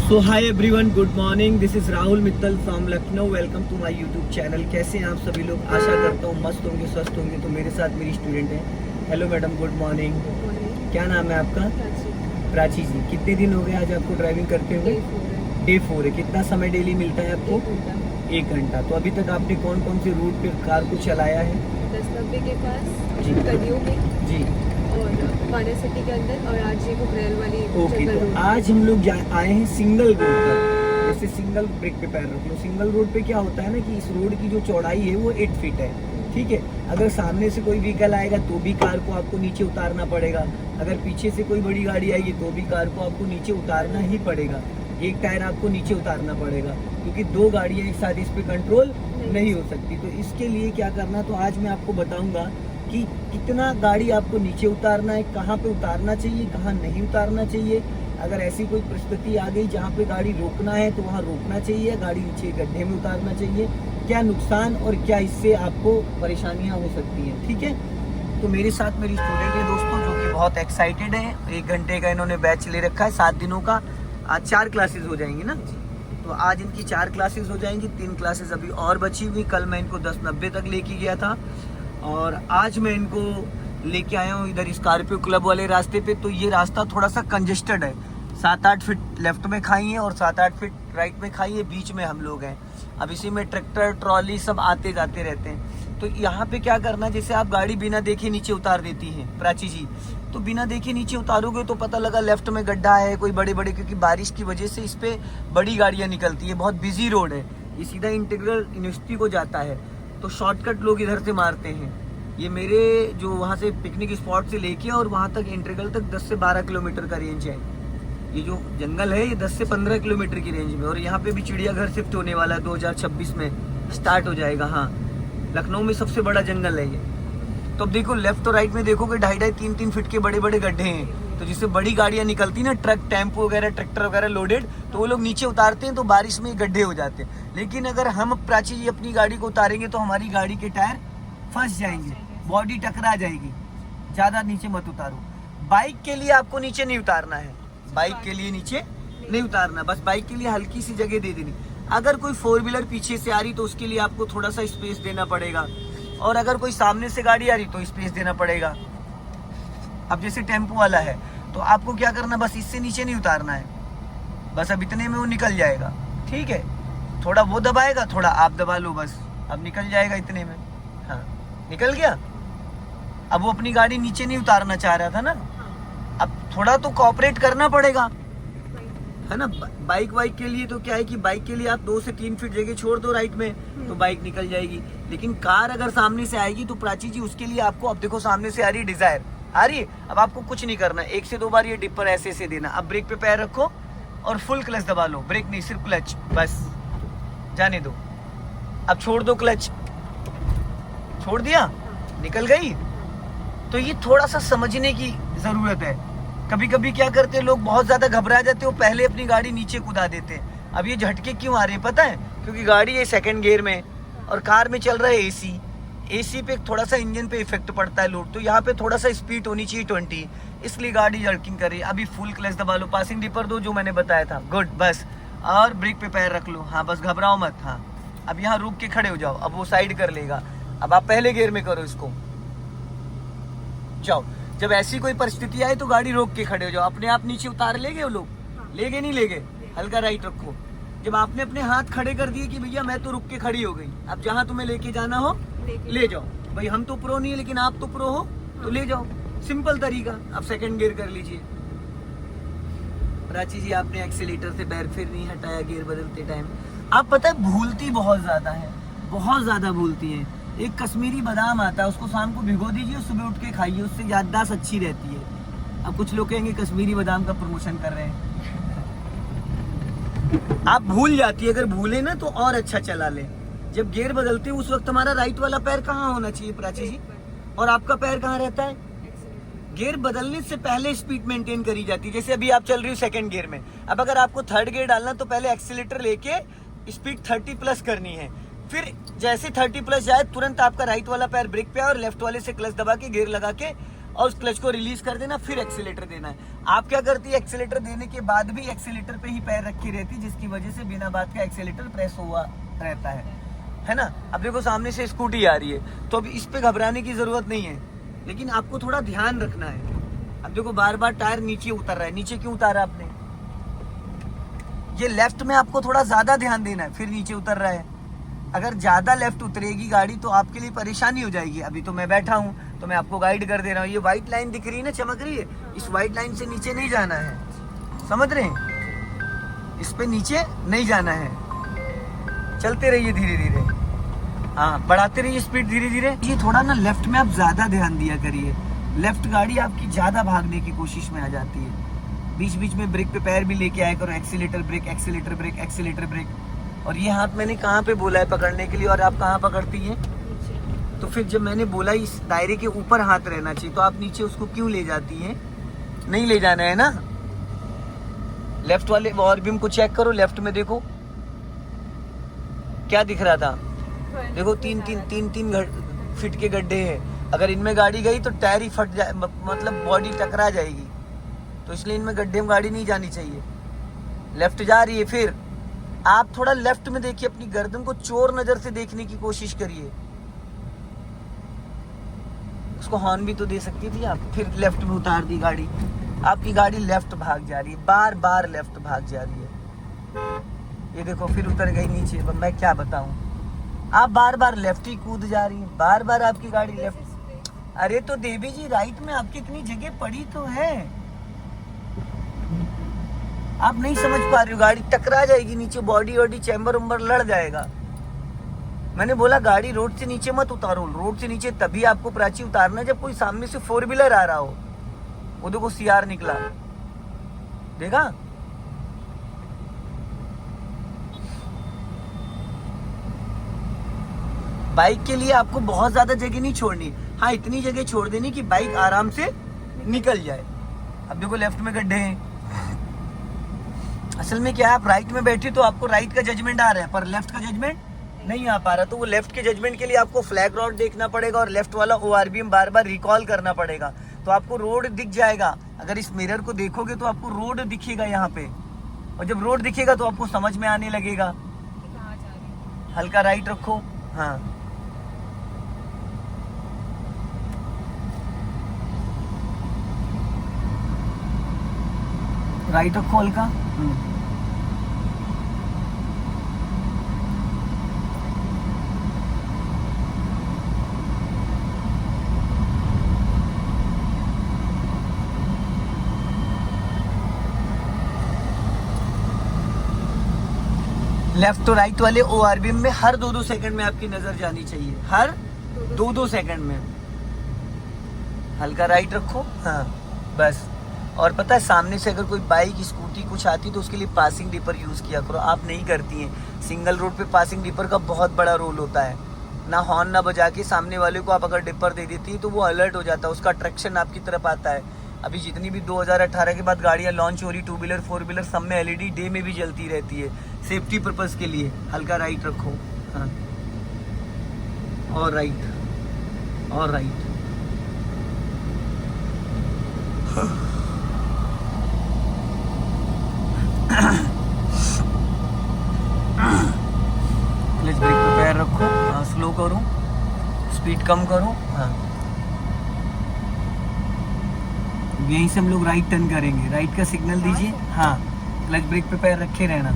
So hi everyone, good morning. This is Rahul Mittal from Lucknow. Welcome to my YouTube channel. कैसे हैं आप सभी लोग? आशा करता हूँ मस्त होंगे, स्वस्थ होंगे। तो मेरे साथ मेरी स्टूडेंट है। Hello madam, good morning. क्या नाम है आपका? प्राची जी। कितने दिन हो गए आज आपको ड्राइविंग करते हुए? डे 4 है। कितना समय डेली मिलता है आपको? 1 घंटा। तो अभी तक आपने कौन कौन से रूट पे कार को चलाया है? 1090 के पास जी। कदियों में जी और वाना सिटी के अंदर, और आज ये बुकरेल वाली ओके। जंगल तो रोड। आज हम लोग आए हैं सिंगल रोड पर। जैसे सिंगल ब्रेक पे पैर रख लो। सिंगल रोड पे क्या होता है ना कि इस रोड की जो चौड़ाई है वो 8 फीट है। ठीक है। अगर सामने से कोई व्हीकल आएगा तो भी कार को आपको नीचे उतारना पड़ेगा। अगर पीछे से कोई बड़ी गाड़ी आएगी तो भी कार को आपको नीचे उतारना ही पड़ेगा। एक टायर आपको नीचे उतारना पड़ेगा, क्योंकि 2 गाड़ियाँ एक साथ इस पे कंट्रोल नहीं हो सकती। तो इसके लिए क्या करना, तो आज मैं आपको बताऊंगा कि कितना गाड़ी आपको नीचे उतारना है, कहाँ पे उतारना चाहिए, कहाँ नहीं उतारना चाहिए। अगर ऐसी कोई परिस्थिति आ गई जहाँ पे गाड़ी रोकना है तो वहाँ रोकना चाहिए, गाड़ी नीचे गड्ढे में उतारना चाहिए। क्या नुकसान और क्या इससे आपको परेशानियाँ हो सकती हैं। ठीक है। तो मेरे साथ मेरी स्टूडेंट है दोस्तों, जो कि बहुत एक्साइटेड है। 1 घंटे का इन्होंने बैच ले रखा है, 7 दिनों का। आज 4 क्लासेस हो जाएंगी ना। तो आज इनकी 4 क्लासेस हो जाएंगी। 3 क्लासेस अभी और बची हुई। कल मैं इनको 10:90 तक लेके गया था और आज मैं इनको लेके आया हूँ इधर स्कॉर्पियो क्लब वाले रास्ते पे। तो ये रास्ता थोड़ा सा कंजेस्टेड है। 7-8 फीट लेफ्ट में खाई है और 7-8 फीट राइट में खाई है। बीच में हम लोग हैं। अब इसी में ट्रैक्टर ट्रॉली सब आते जाते रहते हैं। तो यहाँ पे क्या करना, जैसे आप गाड़ी बिना देखे नीचे उतार देती हैं प्राची जी, तो बिना देखे नीचे उतारोगे तो पता लगा लेफ्ट में गड्ढा है, कोई बड़े बड़े, क्योंकि बारिश की वजह से इस पे बड़ी गाड़ियाँ निकलती है। बहुत बिजी रोड है। ये सीधा इंटीग्रल यूनिवर्सिटी को जाता है। तो शॉर्टकट लोग इधर से मारते हैं। ये मेरे जो वहाँ से पिकनिक स्पॉट से लेके और वहाँ तक इंटीग्रल तक 10 से 12 किलोमीटर का रेंज है। ये जो जंगल है ये 10 से 15 किलोमीटर की रेंज में। और यहाँ पे भी चिड़ियाघर शिफ्ट होने वाला है, 2026 में स्टार्ट हो जाएगा। हाँ, लखनऊ में सबसे बड़ा जंगल है ये। तो अब देखो लेफ्ट और राइट में देखोगे 2.5-3 फीट के बड़े बड़े गड्ढे हैं। तो जिससे बड़ी गाड़ियाँ निकलती ना, ट्रक टेम्पो वगैरह, ट्रैक्टर वगैरह लोडेड, तो वो लोग नीचे उतारते हैं तो बारिश में गड्ढे हो जाते हैं। लेकिन अगर हम प्राची जी अपनी गाड़ी को उतारेंगे तो हमारी गाड़ी के टायर फंस जाएंगे, बॉडी टकरा जाएगी। ज़्यादा नीचे मत उतारो। बाइक के लिए आपको नीचे नहीं उतारना है। बाइक के लिए नीचे नहीं उतारना, बस बाइक के लिए हल्की सी जगह दे देनी। अगर कोई 4 व्हीलर पीछे से आ रही तो उसके लिए आपको थोड़ा सा स्पेस देना पड़ेगा। और अगर कोई सामने से गाड़ी आ रही तो स्पेस देना पड़ेगा। अब जैसे टेम्पो वाला है तो आपको क्या करना, बस इससे नीचे नहीं उतारना है। बस अब इतने में वो निकल जाएगा। ठीक है। थोड़ा वो दबाएगा, थोड़ा आप दबा लो, बस अब निकल जाएगा इतने में। हाँ, निकल गया। अब वो अपनी गाड़ी नीचे नहीं उतारना चाह रहा था ना, अब थोड़ा तो कोऑपरेट करना पड़ेगा, है ना। बाइक वाइक के लिए तो क्या है कि बाइक के लिए आप 2 से 3 फीट जगह छोड़ दो राइट में तो बाइक निकल जाएगी। लेकिन कार अगर सामने से आएगी तो प्राची जी उसके लिए आपको, अब देखो सामने से आ रही डिजायर आ रही है, अब आपको कुछ नहीं करना, 1 से 2 बार ये डिपर ऐसे से देना। अब ब्रेक पे पैर रखो और फुल क्लच दबा लो। ब्रेक नहीं, सिर्फ क्लच, बस जाने दो। अब छोड़ दो क्लच, छोड़ दिया, निकल गई। तो ये थोड़ा सा समझने की जरूरत है। कभी कभी क्या करते हैं लोग, बहुत ज्यादा घबरा जाते हैं, वो पहले अपनी गाड़ी नीचे कूदा देते हैं। अब ये झटके क्यों आ रहे हैं पता है? क्योंकि गाड़ी है 2nd गियर में और कार में चल रहा है एसी पे थोड़ा सा इंजन पे इफेक्ट पड़ता है लोड। तो यहाँ पे थोड़ा सा स्पीड होनी चाहिए 20, इसलिए गाड़ी जर्किंग कर रही है। अभी फुल क्लच दबा लो, पासिंग डिपर दो जो मैंने बताया था, गुड, बस। और ब्रेक पे पैर रख लो। हाँ, बस घबराओ मत। हाँ, अब यहाँ रुक के खड़े हो जाओ, अब वो साइड कर लेगा। अब आप पहले गियर में करो इसको, जाओ। जब ऐसी कोई परिस्थिति आए तो गाड़ी रोक के खड़े हो जाओ। अपने आप नीचे उतार लेंगे वो लोग? लेगे नहीं लेगे? हल्का राइट रखो। जब आपने अपने हाथ खड़े कर दिए कि भैया मैं तो रुक के खड़ी हो गई, अब जहां तुम्हें लेके जाना हो ले जाओ। भाई हम तो प्रो नहीं है, लेकिन आप तो प्रो हो तो ले जाओ। सिंपल तरीका। अब 2nd गियर कर लीजिए। प्राची जी आपने एक्सीलेटर से पैर फिर नहीं हटाया गियर बदलते टाइम। आप पता है भूलती बहुत ज्यादा है, बहुत ज्यादा भूलती है। एक कश्मीरी बादाम आता है, उसको शाम को भिगो दीजिए, सुबह उठ के खाइए, उससे याददाश्त अच्छी रहती है। अब कुछ लोग कहेंगे कश्मीरी बादाम का प्रमोशन कर रहे हैं। आप भूल जाती है, अगर भूले ना तो और अच्छा चला ले। जब गियर बदलते हैं उस वक्त हमारा राइट वाला पैर कहाँ होना चाहिए प्राची जी, और आपका पैर कहाँ रहता है? गियर बदलने से पहले स्पीड मेंटेन करी जाती है। जैसे अभी आप चल रही हो 2nd गियर में, अब अगर आपको 3rd गियर डालना तो पहले एक्सीलेटर लेके स्पीड 30+ करनी है। फिर जैसे 30+ जाए तुरंत आपका राइट वाला पैर ब्रेक पे आए और लेफ्ट वाले से क्लच दबा के गियर लगा के और उस क्लच को रिलीज कर देना, फिर एक्सीलेटर देना है। आप क्या करती है, एक्सीलेटर देने के बाद भी एक्सीलेटर पे ही पैर रखी रहती, जिसकी वजह से बिना बात का एक्सीलेटर प्रेस हुआ रहता है ना। अब देखो सामने से स्कूटी आ रही है, तो अब इस पे घबराने की जरूरत नहीं है, लेकिन आपको थोड़ा ध्यान रखना है। अब देखो बार बार टायर नीचे उतर रहा है, नीचे क्यों उतारा आपने? ये लेफ्ट में आपको थोड़ा ज्यादा ध्यान देना है, फिर नीचे उतर रहा है। अगर ज्यादा लेफ्ट उतरेगी गाड़ी तो आपके लिए परेशानी हो जाएगी। अभी तो मैं बैठा हूँ तो मैं आपको गाइड कर दे रहा हूँ। ये व्हाइट लाइन दिख रही है ना, चमक रही है, इस व्हाइट लाइन से नीचे नहीं जाना है, समझ रहे हैं? इस पे नीचे नहीं जाना है। चलते रहिए धीरे धीरे, हाँ बढ़ाते रहिए स्पीड धीरे धीरे। ये थोड़ा ना लेफ्ट में आप ज्यादा ध्यान दिया करिए, लेफ्ट गाड़ी आपकी ज्यादा भागने की कोशिश में आ जाती है। बीच बीच में ब्रेक पे पैर भी लेके आया करो, accelerator brake, accelerator brake, accelerator brake. और ये हाथ मैंने कहाँ पे बोला है पकड़ने के लिए, और आप कहाँ पकड़ती हैं? तो फिर जब मैंने बोला इस दायरे के ऊपर हाथ रहना चाहिए, तो आप नीचे उसको क्यों ले जाती हैं? नहीं ले जाना है ना। लेफ्ट वाले ऑरबिम को चेक करो, लेफ्ट में देखो क्या दिख रहा था। देखो तीन फीट के गड्ढे हैं। अगर इनमें गाड़ी गई तो टायर ही फट जाए, मतलब बॉडी टकरा जाएगी, तो इसलिए इनमें गड्ढे में गाड़ी नहीं जानी चाहिए। लेफ्ट जा रही है, फिर आप थोड़ा लेफ्ट में देखिए, अपनी गर्दन को चोर नजर से देखने की कोशिश करिए। उसको हॉर्न भी तो दे सकती थी आप। फिर लेफ्ट में उतार दी गाड़ी, आपकी गाड़ी लेफ्ट भाग जा रही है, बार बार लेफ्ट भाग जा रही है। ये देखो फिर उतर गई नीचे। मैं क्या बताऊं, आप बार बार लेफ्ट ही कूद जा रही है, बार बार आपकी गाड़ी लेफ्ट। अरे तो देवी जी राइट में आपकी इतनी जगह पड़ी तो है, आप नहीं समझ पा रही हो। गाड़ी टकरा जाएगी नीचे, बॉडी वॉडी चैम्बर उम्बर लड़ जाएगा। मैंने बोला गाड़ी रोड से नीचे मत उतारो, रोड से नीचे तभी आपको प्राची उतारना जब कोई सामने से 4 व्हीलर आ रहा हो। वो देखो सीआर निकला, देखा? बाइक के लिए आपको बहुत ज्यादा जगह नहीं छोड़नी, हाँ इतनी जगह छोड़ देनी कि बाइक आराम से निकल जाए। अब देखो लेफ्ट में गड्ढे हैं। असल में क्या है, आप राइट में बैठे तो आपको राइट का जजमेंट आ रहा है, पर लेफ्ट का जजमेंट नहीं आ पा रहा। तो वो लेफ्ट के जजमेंट के लिए आपको फ्लैग रॉड देखना पड़ेगा और लेफ्ट वाला ओआरबीएम बार बार रिकॉल करना पड़ेगा, तो आपको रोड दिख जाएगा। अगर इस मिरर को देखोगे तो आपको रोड दिखेगा यहाँ पे, और जब रोड दिखेगा तो आपको समझ में आने लगेगा। हल्का राइट रखो, हाँ राइट रखो हल्का। लेफ्ट तो राइट वाले ओआरबीएम में हर 2-2 सेकंड में आपकी नजर जानी चाहिए, हर 2-2 सेकंड में। हल्का राइट रखो, हाँ बस। और पता है सामने से अगर कोई बाइक स्कूटी कुछ आती तो उसके लिए पासिंग डिपर यूज किया करो, आप नहीं करती हैं। सिंगल रोड पे पासिंग डिपर का बहुत बड़ा रोल होता है। ना हॉर्न ना बजा के सामने वाले को आप अगर डिपर दे देती है तो वो अलर्ट हो जाता है, उसका अट्रैक्शन आपकी तरफ आता है। अभी जितनी भी 2018 के बाद गाड़ियाँ लॉन्च हो रही, 2 व्हीलर 4 व्हीलर, सब में एलईडी डे में भी जलती रहती है, सेफ्टी पर्पस के लिए। हल्का राइट रखो, हाँ और राइट और राइट। क्लच ब्रेक पे पैर रखो, हाँ स्लो करो, स्पीड कम करो, हाँ यहीं से हम लोग राइट टर्न करेंगे। राइट का सिग्नल दीजिए, हाँ क्लच ब्रेक पे पैर रखे रहना,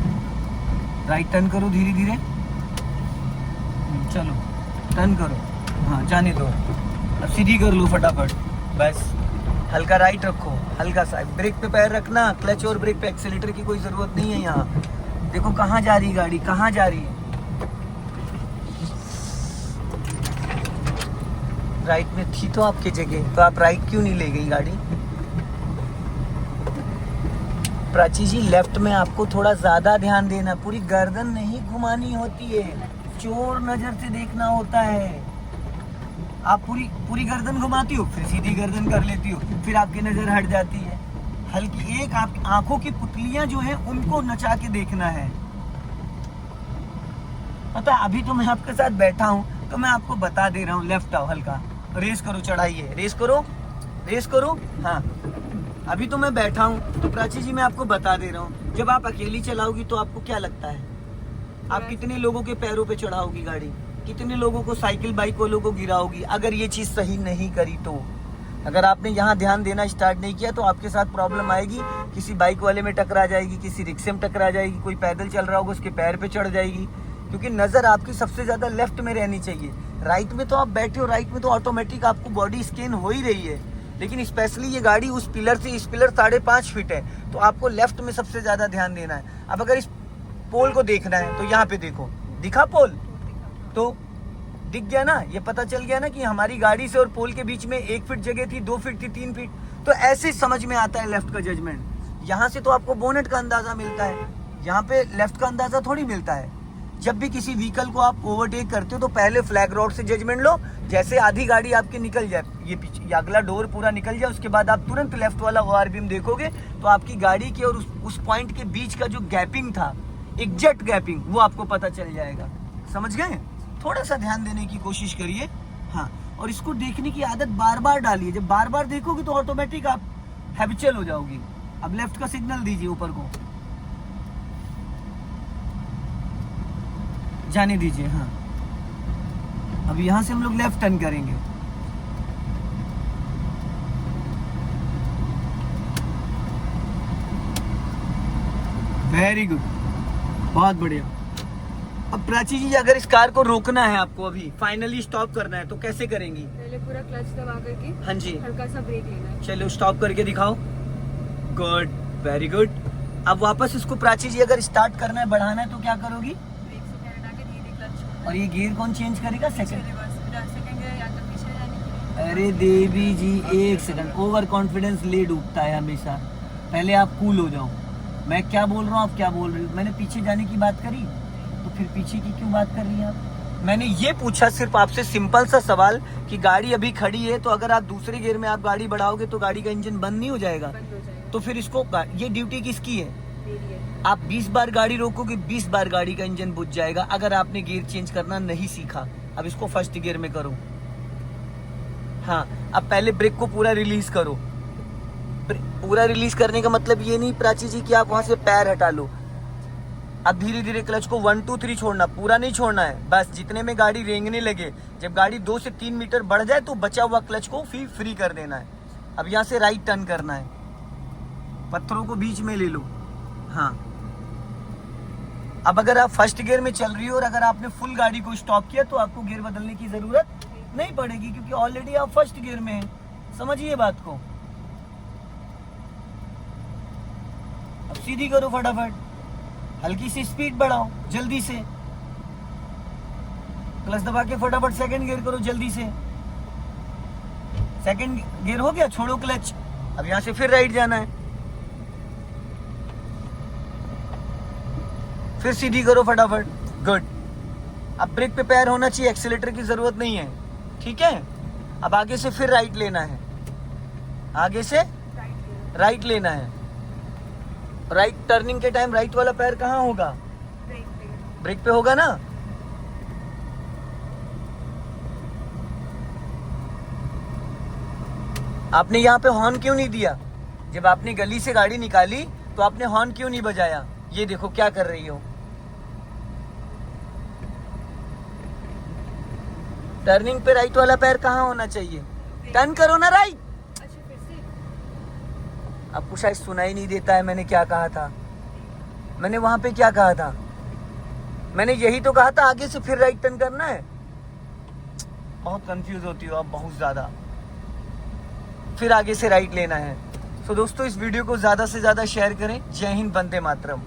राइट टर्न करो धीरे धीरे, चलो टर्न करो, हाँ जाने दो, अब सीधी कर लो फटाफट, बस। हल्का राइट रखो, हल्का सा ब्रेक पे पैर रखना, क्लच और ब्रेक पे एक्सेलेटर की कोई ज़रूरत नहीं है यहाँ। देखो कहाँ जा रही गाड़ी, कहाँ जा रही है। राइट में थी तो आपकी जगह, तो आप राइट क्यों नहीं ले गई गाड़ी? प्राची जी लेफ्ट में आपको थोड़ा ज़्यादा ध्यान देना, पूरी गर्दन नहीं घुमानी होती है, चोर नज़र से देखना होता है। आप पूरी गर्दन घुमाती हो, फिर सीधी गर्दन कर लेती हो, फिर आपकी नज़र हट जाती है। हल्की एक आप आंखों की पुतलियां जो है उनको नचा के देखना है। पता अभी तो मैं आपके साथ बैठा हूं तो मैं आपको बता दे रहा हूं, लेफ्ट आओ, हल्का रेस करो, चढ़ाई है, रेस करो, रेस करो। हाँ अभी तो मैं बैठा हूँ, तो प्राची जी मैं आपको बता दे रहा हूँ, जब आप अकेली चलाओगी तो आपको क्या लगता है, आप कितने लोगों के पैरों पे चढ़ाओगी गाड़ी, कितने लोगों को, साइकिल बाइक वालों को गिराओगी। अगर ये चीज़ सही नहीं करी तो, अगर आपने यहाँ ध्यान देना स्टार्ट नहीं किया तो आपके साथ प्रॉब्लम आएगी। किसी बाइक वाले में टकरा जाएगी, किसी रिक्शे में टकरा जाएगी, कोई पैदल चल रहा होगा उसके पैर पे चढ़ जाएगी। क्योंकि नज़र आपकी सबसे ज़्यादा लेफ्ट में रहनी चाहिए। राइट में तो आप बैठे हो, राइट में तो ऑटोमेटिक आपको बॉडी स्कैन हो ही रही है, लेकिन स्पेशली ये गाड़ी उस पिलर से, इस पिलर 5.5 फीट है, तो आपको लेफ्ट में सबसे ज़्यादा ध्यान देना है। अब अगर इस पोल को देखना है तो यहाँ पे देखो, दिखा पोल, तो दिख गया ना, ये पता चल गया ना कि हमारी गाड़ी से और पोल के बीच में 1 फीट जगह थी, 2 फीट थी, 3 फीट। तो ऐसे समझ में आता है लेफ्ट का जजमेंट। यहाँ से तो आपको बोनेट का अंदाजा मिलता है, यहाँ पे लेफ्ट का अंदाजा थोड़ी मिलता है। जब भी किसी व्हीकल को आप ओवरटेक करते हो तो पहले फ्लैग रॉड से जजमेंट लो। जैसे आधी गाड़ी आपकी निकल जाए, ये पीछे, ये अगला डोर पूरा निकल जाए, उसके बाद आप तुरंत लेफ्ट वाला ओआर बीम देखोगे तो आपकी गाड़ी के और उस पॉइंट के बीच का जो गैपिंग था, एग्जैक्ट गैपिंग, वो आपको पता चल जाएगा। समझ गए? थोड़ा सा ध्यान देने की कोशिश करिए। हाँ, और इसको देखने की आदत बार बार डालिए। जब बार बार देखोगे तो ऑटोमेटिक आप हैबिचुअल हो जाओगी। अब लेफ्ट का सिग्नल दीजिए ऊपर को, जाने दीजिए। हाँ, अब यहां से हम लोग लेफ्ट टर्न करेंगे। वेरी गुड, बहुत बढ़िया। अब प्राची जी अगर इस कार को रोकना है आपको, अभी फाइनली स्टॉप करना है, तो कैसे करेंगी? पहले पूरा क्लच दबा करके, हाँ जी, हल्का सा ब्रेक लेना है। चलो स्टॉप करके दिखाओ। Good, very good. अब वापस इसको प्राची जी अगर स्टार्ट करना है, बढ़ाना है, तो क्या करोगी? ब्रेक से पैर हटा के धीरे क्लच छोड़ना है। और ये गियर कौन चेंज करेगा? सेकंड। सेकंड गियर या तो पीछे जाने के लिए। अरे देवी जी, एक सेकंड, ओवर कॉन्फिडेंस ले डूबता है हमेशा। पहले आप कूल हो जाओ। मैं क्या बोल रहा हूँ, आप क्या बोल रही हो? मैंने पीछे जाने की बात करी, तो फिर पीछे की क्यों बात कर रही हैं आप? मैंने ये पूछा सिर्फ आपसे सिंपल सा सवाल कि गाड़ी अभी खड़ी है, तो अगर आप दूसरे गियर में आप गाड़ी बढ़ाओगे तो गाड़ी का इंजन बंद नहीं हो जाएगा? बंद हो जाएगा। तो फिर इसको, ये ड्यूटी किसकी है? मेरी है। आप 20 बार गाड़ी रोकोगे, 20 बार गाड़ी का इंजन बुझ जाएगा, अगर आपने गियर चेंज करना नहीं सीखा। अब इसको फर्स्ट गियर में करो। हाँ, अब पहले ब्रेक को पूरा रिलीज करो। पूरा रिलीज करने का मतलब ये नहीं प्राची जी कि आप वहां से पैर हटा लो। अब धीरे धीरे क्लच को 1 2 3 छोड़ना, पूरा नहीं छोड़ना है। बस जितने में गाड़ी रेंगने लगे, जब गाड़ी 2 से 3 मीटर बढ़ जाए तो बचा हुआ क्लच को फ्री कर देना है। अब यहाँ से राइट टर्न करना है, पत्थरों को बीच में ले लो। हाँ, अब अगर आप फर्स्ट गियर में चल रही हो और अगर आपने फुल गाड़ी को स्टॉप किया तो आपको गियर बदलने की जरूरत नहीं पड़ेगी, क्योंकि ऑलरेडी आप फर्स्ट गियर में हैं। समझिए बात को। अब सीधी करो फटाफट, हल्की सी स्पीड बढ़ाओ जल्दी से, क्लच दबा के फटाफट सेकंड गियर करो जल्दी से। सेकंड गियर हो गया, छोड़ो क्लच। अब यहां से फिर राइट जाना है, फिर सीधी करो फटाफट। गुड। अब ब्रेक पे पैर होना चाहिए, एक्सीलेटर की जरूरत नहीं है, ठीक है? अब आगे से फिर राइट लेना है, आगे से राइट लेना है। राइट टर्निंग के टाइम राइट वाला पैर कहाँ होगा? ब्रेक पे होगा ना। आपने यहाँ पे हॉर्न क्यों नहीं दिया? जब आपने गली से गाड़ी निकाली तो आपने हॉर्न क्यों नहीं बजाया? ये देखो क्या कर रही हो। टर्निंग पे राइट वाला पैर कहाँ होना चाहिए? टर्न करो ना राइट। अच्छा, फिर से। आपको शायद सुनाई नहीं देता है मैंने क्या कहा था। मैंने वहां पे क्या कहा था? मैंने यही तो कहा था, आगे से फिर राइट टर्न करना है। बहुत कंफ्यूज होती हो आप, बहुत ज्यादा। फिर आगे से राइट लेना है। तो दोस्तों, इस वीडियो को ज्यादा से ज्यादा शेयर करें। जय हिंद, वंदे मातरम।